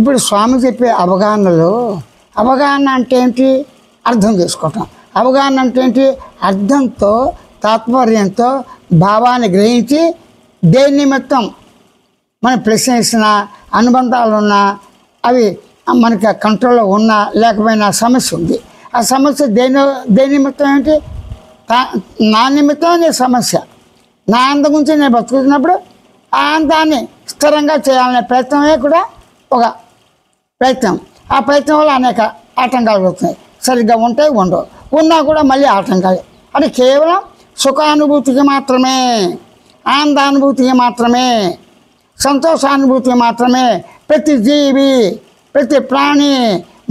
ఇప్పుడు స్వామి చెప్పే అవగాహనలో అవగాహన అంటే ఏంటి? అర్థం చేసుకోవటం. అవగాహన అంటే ఏంటి? అర్థంతో తాత్పర్యంతో భావాన్ని గ్రహించి దేని నిమిత్తం మన ప్రశ్నించిన అనుబంధాలు ఉన్నా అవి మనకి కంట్రోల్లో ఉన్నా లేకపోయినా సమస్య ఉంది. ఆ సమస్య దేని నిమిత్తం ఏంటి? నా నిమిత్తం నీ సమస్య. నా అందం గురించి నేను బతుకుతున్నప్పుడు ఆ అందాన్ని స్థిరంగా చేయాలనే ప్రయత్నమే కూడా ఒక ప్రయత్నం. ఆ ప్రయత్నం వల్ల అనేక ఆటంకాలు వస్తున్నాయి. సరిగ్గా ఉంటాయి, ఉండవు. ఉన్నా కూడా మళ్ళీ ఆటంకాలు. అది కేవలం సుఖానుభూతికి మాత్రమే, ఆనందానుభూతికి మాత్రమే, సంతోషానుభూతికి మాత్రమే ప్రతి జీవి, ప్రతి ప్రాణి,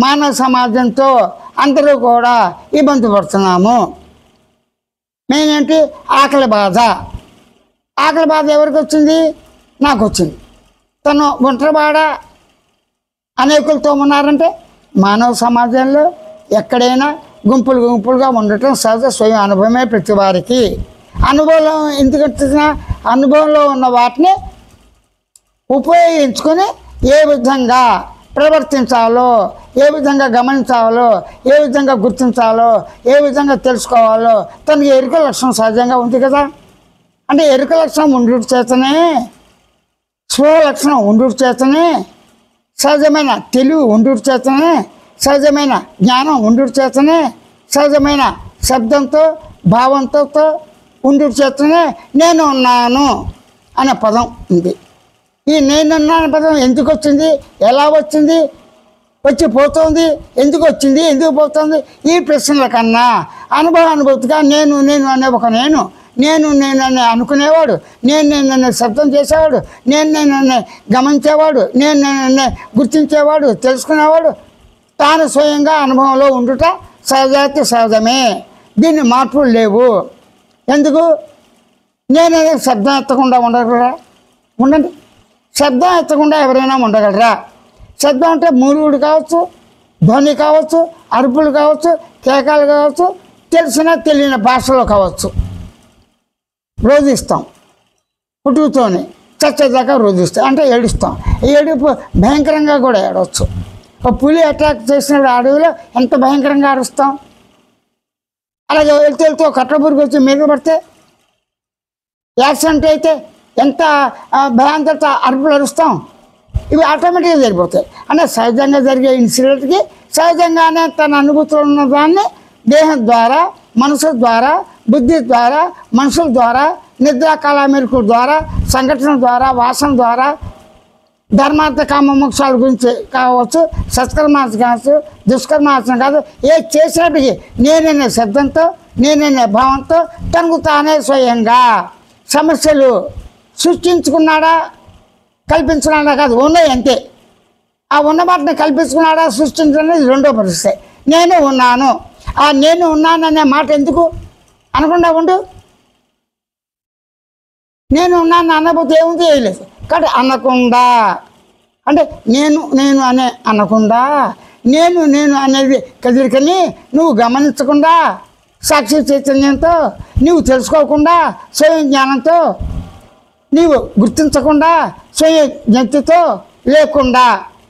మానవ సమాజంతో అందరూ కూడా ఇబ్బంది పడుతున్నాము. మెయిన్ ఏంటి? ఆకలి బాధ. ఆకలి బాధ ఎవరికి వచ్చింది? నాకు వచ్చింది. తను ఒంటరివాడ అనేకులతో ఉన్నారంటే మానవ సమాజంలో ఎక్కడైనా గుంపులుగా ఉండటం సహజ స్వయం అనుభవమే ప్రతి వారికి. అనుభవంలో ఎందుకు వచ్చినా అనుభవంలో ఉన్న వాటిని ఉపయోగించుకొని ఏ విధంగా ప్రవర్తించాలో, ఏ విధంగా గమనించాలో, ఏ విధంగా గుర్తించాలో, ఏ విధంగా తెలుసుకోవాలో తనకి ఎరుక లక్షణం సహజంగా ఉంది కదా. అంటే ఎరుక లక్షణం ఉండుట చేతనే, స్వభావ లక్షణం ఉండుట చేతనే, సహజమైన తెలివి ఉండుట చేతనే, సహజమైన జ్ఞానం ఉండుట చేతనే, సహజమైన శబ్దంతో భావంతో ఉండుట చేతనే నేను ఉన్నాను అనే పదం ఉంది. ఈ నేనున్నాను పదం ఎందుకు వచ్చింది? ఎలా వచ్చింది? వచ్చి పోతుంది? ఎందుకు వచ్చింది? ఎందుకు పోతుంది? ఈ ప్రశ్నల కన్నా అనుభూతిగా నేను అనే ఒక నేను అనే అనుకునేవాడు, నేను అనే శబ్దం చేసేవాడు, నేను అనే గమనించేవాడు, నేను అనే గుర్తించేవాడు, తెలుసుకునేవాడు తాను స్వయంగా అనుభవంలో ఉండుట సహజాతి సహజమే. దీన్ని మార్పులు లేవు. ఎందుకు? నేననే శబ్దం ఎత్తకుండా ఉండగలరా? ఉండండి. శబ్దం ఎత్తకుండా ఎవరైనా ఉండగలరా? శబ్దం అంటే మూలుగుడు కావచ్చు, ధ్వని కావచ్చు, అరుపులు కావచ్చు, కేకాలు కావచ్చు, తెలిసిన తెలియని భాషలో కావచ్చు. రోధిస్తాం, పుట్టుకతోనే చచ్చేదాకా రోధిస్తాం, అంటే ఏడుస్తాం. ఏడుపు భయంకరంగా కూడా ఏడవచ్చు. ఒక పులి అటాక్ చేసినప్పుడు అడవిలో ఎంత భయంకరంగా అరుస్తాం. అలాగే వెళ్తూ కట్లపురికి వచ్చి మీద పడితే, యాక్సిడెంట్ అయితే ఎంత భయాంకరత అరుపులు అరుస్తాం. ఇవి ఆటోమేటిక్గా జరిగిపోతాయి. అంటే సహజంగా జరిగే ఇన్సిడెంట్కి సహజంగానే తన అనుభూతులు ఉన్న దాన్ని దేహం ద్వారా, మనసు ద్వారా, బుద్ధి ద్వారా, మనుషుల ద్వారా, నిద్రాకాల మెరుకుల ద్వారా, సంఘటన ద్వారా, వాసన ద్వారా, ధర్మార్థ కామ మోక్షాల గురించి కావచ్చు, సత్కర్మాచరణ కావచ్చు, దుష్కర్మాచరణ కాదు, ఏ చేసినప్పటికీ నేననే శబ్దంతో, నేననే భావంతో తనకు తానే స్వయంగా సమస్యలు సృష్టించుకున్నాడా, కల్పించుకున్నాడా కాదు, ఉన్నాయి అంతే. ఆ ఉన్న వాటిని కల్పించుకున్నాడా, సృష్టించడం రెండో పరిస్థితి. నేను ఉన్నాను. ఆ నేను ఉన్నాననే మాట ఎందుకు అనకుండా ఉండు. నేను ఉన్నాను అనుభూతి ఏముంది? వేయలేదు. కాబట్టి అనకుండా, అంటే నేను అనే అనకుండా, నేను అనేది కదిలికని నువ్వు గమనించకుండా, సాక్షి చైతన్యంతో నువ్వు తెలుసుకోకుండా, స్వయం జ్ఞానంతో నీవు గుర్తించకుండా, స్వయం జ్ఞప్తితో లేకుండా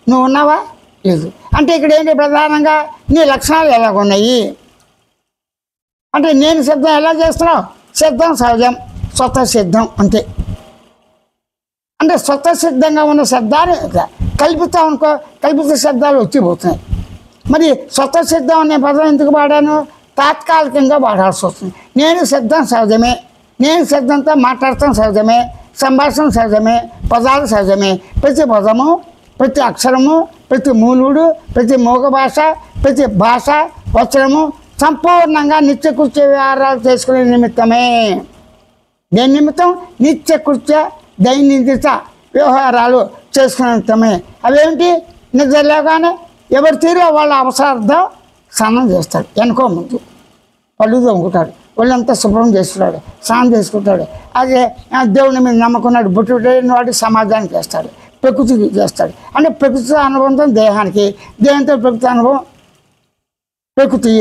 నువ్వు ఉన్నావా? లేదు. అంటే ఇక్కడ ఏంటి? ప్రధానంగా నీ లక్షణాలు ఎలాగున్నాయి అంటే నేను శబ్దం ఎలా చేస్తున్నావు? శబ్దం సహజం, స్వతः సిద్ధం అంతే. అంటే స్వతः సిద్ధంగా ఉన్న శబ్దాన్ని కల్పిస్తాం అనుకో, కల్పిత శబ్దాలు వచ్చిపోతున్నాయి. మరి స్వతः సిద్ధం అనే పదం ఎందుకు వాడాను? తాత్కాలికంగా వాడాల్సి వస్తుంది. నేను శబ్దం సహజమే, నేను శబ్దంతో మాట్లాడటం సహజమే, సంభాషణ సహజమే, పదాలు సహజమే. ప్రతి పదము, ప్రతి అక్షరము, ప్రతి మూలుడు, ప్రతి మూగ భాష, ప్రతి భాష వచనము సంపూర్ణంగా నిత్యకృత్య వ్యవహారాలు చేసుకునే నిమిత్తమే. దేని నిమిత్తం? నిత్యకృత్య దైనందిత వ్యవహారాలు చేసుకునే నిమిత్తమే. అవేంటి? నిద్రలేగానే ఎవరి తీరు వాళ్ళ అవసరార్థం స్నానం చేస్తాడు, వెనుకో ముందు పళ్ళు తోముకుంటాడు, వాళ్ళంతా శుభ్రం చేస్తున్నాడు, స్నానం చేసుకుంటాడు. అదే దేవుని మీద నమ్మకున్నాడు, బొట్టు పెట్టిన వాడు సమాజానికి చేస్తాడు, ప్రకృతికి చేస్తాడు. అంటే ప్రకృతి అనుబంధం దేహానికి, దేహంతో ప్రకృతి అనుభవం, ప్రకృతి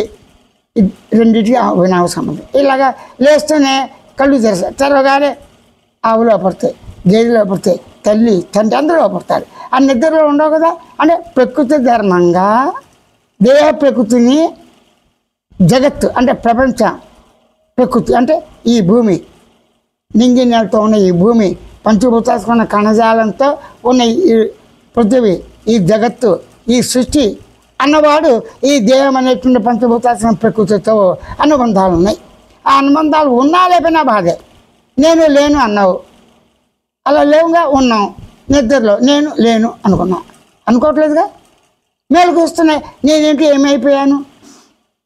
రెండింటికి వినామ సంబంధం. ఇలాగా లేస్తూనే కళ్ళు తెరగానే ఆవులో పడతాయి, గేదెలో పడతాయి, తల్లి తండ్రి అందరూ పడతారు. ఆ నిద్రలో ఉండవు కదా. అంటే ప్రకృతి ధర్మంగా దేహ ప్రకృతిని, జగత్తు అంటే ప్రపంచ ప్రకృతి అంటే ఈ భూమి, నింగి నేలతో ఉన్న ఈ భూమి, పంచభూతాలకు ఉన్న కణజాలంతో ఉన్న ఈ పృథివీ, ఈ జగత్తు, ఈ సృష్టి అన్నవాడు ఈ దేహం అనేటువంటి పంచభూతాల ప్రకృతితో అనుబంధాలు ఉన్నాయి. ఆ అనుబంధాలు ఉన్నా లేకపోయినా బాధే. నేను లేను అన్నావు, అలా లేవుగా ఉన్నాం. నిద్రలో నేను లేను అనుకున్నాం, అనుకోవట్లేదుగా. మేలుకు వస్తున్నాయి, నేనేంటి ఏమైపోయాను,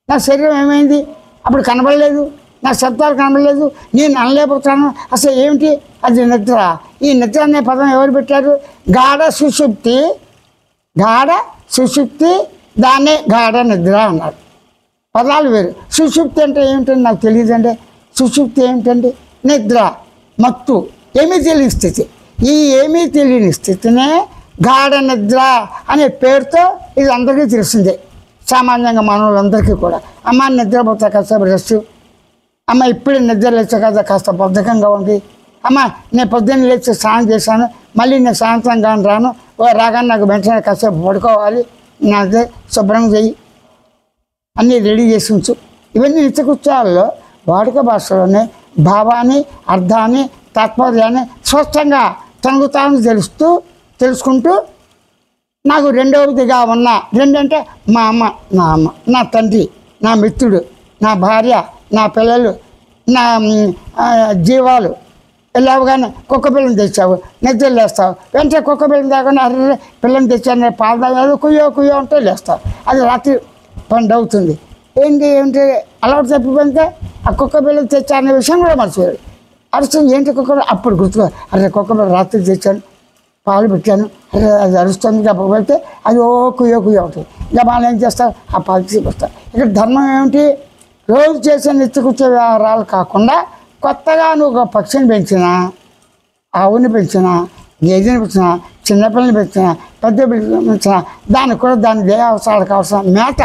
నా శరీరం ఏమైంది, అప్పుడు కనబడలేదు, నా శబ్దాలు కనబడలేదు, నేను అనలేకపోతాను. అసలు ఏమిటి అది నిద్ర. ఈ నిద్ర అనే పదం ఎవరు పెట్టారు? గాఢ సుషుప్తి, గాఢ సుషుప్తి, దాన్నే గాఢ నిద్ర అన్నారు. పదాలు వేరు. సుషుప్తి అంటే ఏమిటండి నాకు తెలియదండి. సుషుప్తి ఏమిటండి? నిద్ర, మత్తు, ఏమీ తెలియని స్థితి. ఈ ఏమీ తెలియని స్థితినే గాఢ నిద్ర అనే పేరుతో ఇది అందరికీ తెలిసిందే, సామాన్యంగా మానవులందరికీ కూడా. అమ్మ నిద్రపోతా కాసేపు రెస్ట్, అమ్మ ఇప్పుడే నిద్ర లేచా కదా కాస్త బద్ధకంగా ఉంది, అమ్మ నేను పొద్దున్న లేచి స్నానం చేశాను, మళ్ళీ నేను సాయంత్రం కానీ రాను, రాగానే నాకు వెంటనే కాసేపు పడుకోవాలి, నాదే శుభ్రం చెయ్యి, అన్నీ రెడీ చేసి ఉంచు. ఇవన్నీ నిత్యకృత్యాల్లో వాడుక భాషలోనే భావాన్ని, అర్థాన్ని, తాత్పర్యాన్ని స్పష్టంగా తనకు తాను తెలుసుకుంటూ నాకు రెండవదిగా ఉన్న రెండంటే మా అమ్మ, నా అమ్మ, నా తండ్రి, నా మిత్రుడు, నా భార్య, నా పిల్లలు, నా జీవాలు. వెళ్ళావుగానే కుక్క పిల్లని తెచ్చావు, నిద్ర లేస్తావు, వెంటనే కుక్క పిల్లని తాగానే అర్రే పిల్లని తెచ్చాను పాలు తాగాను కుయ్యో కుయ్యో ఉంటే లేస్తావు. అది రాత్రి 12 అవుతుంది. ఏమిటి అలవాటు తప్పిపోతే ఆ కుక్క పిల్లని తెచ్చా అనే విషయం కూడా మర్చిపోయాడు. అరుస్తుంది, ఏంటి కుక్క, అప్పుడు గుర్తుకో, అరే కుక్క పిల్ల రాత్రి తెచ్చాను, పాలు పెట్టాను, అరే అది అరుస్తుంది, గప్ప పెడితే అది కుయ్యో కుయ్యో అవుతుంది. గబాలు ఏం చేస్తావు, ఆ పాలు తీసుకొస్తావు. ఇక్కడ ధర్మం ఏమిటి? రోజు చేసే నిత్యకృత్య వ్యవహారాలు కాకుండా కొత్తగా నువ్వు ఒక పక్షిని పెంచినా, ఆవుని పెంచినా, గేదెని పెంచినా, చిన్నపిల్లని పెంచినా, పెద్ద పిల్లలు పెంచినా, దానికి కూడా దాని దేహ అవసరాలు కావాల్సిన మేత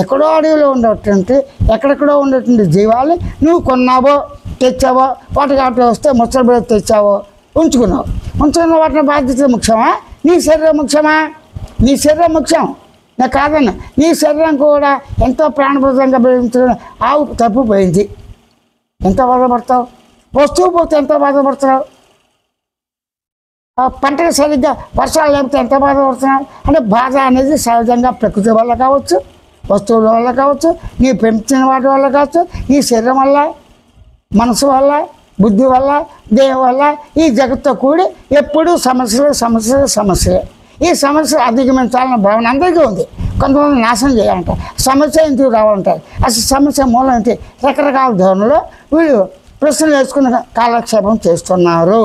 ఎక్కడో అడవిలో ఉండేటువంటి ఎక్కడెక్కడో ఉండేటువంటి జీవాలు నువ్వు కొన్నావో తెచ్చావో, వాటికి ఆటో వస్తే ముచ్చట బిడ్డ తెచ్చావో ఉంచుకున్న వాటిని బాధ్యత ముఖ్యమా, నీ శరీరం ముఖ్యమా? నీ శరీరం ముఖ్యం, నాకు కాదన్న. నీ శరీరం కూడా ఎంతో ప్రాణప్రదంగా పెంచడం ఆవు తప్పిపోయింది, ఎంత బాధపడతావు? వస్తువు పోతే ఎంత బాధపడుతున్నావు? పంటలు సరిగ్గా వర్షాలు లేకపోతే ఎంత బాధపడుతున్నావు? అంటే బాధ అనేది సహజంగా ప్రకృతి వల్ల కావచ్చు, వస్తువుల వల్ల కావచ్చు, నీ పెంచిన వాటి వల్ల కావచ్చు, నీ శరీరం వల్ల, మనసు వల్ల, బుద్ధి వల్ల, దేహం వల్ల, ఈ జగత్తో కూడి ఎప్పుడూ సమస్యలే. ఈ సమస్య అధిగమించాలన్న భావన అందరికీ ఉంది. కొంతమంది నాశనం చేయాలంటారు, సమస్య ఎందుకు రావాలంటారు. అసలు సమస్య మూలం ఏంటి? రకరకాల ధోరణిలో వీళ్ళు ప్రశ్నలు వేసుకుని కాలక్షేపం చేస్తున్నారు.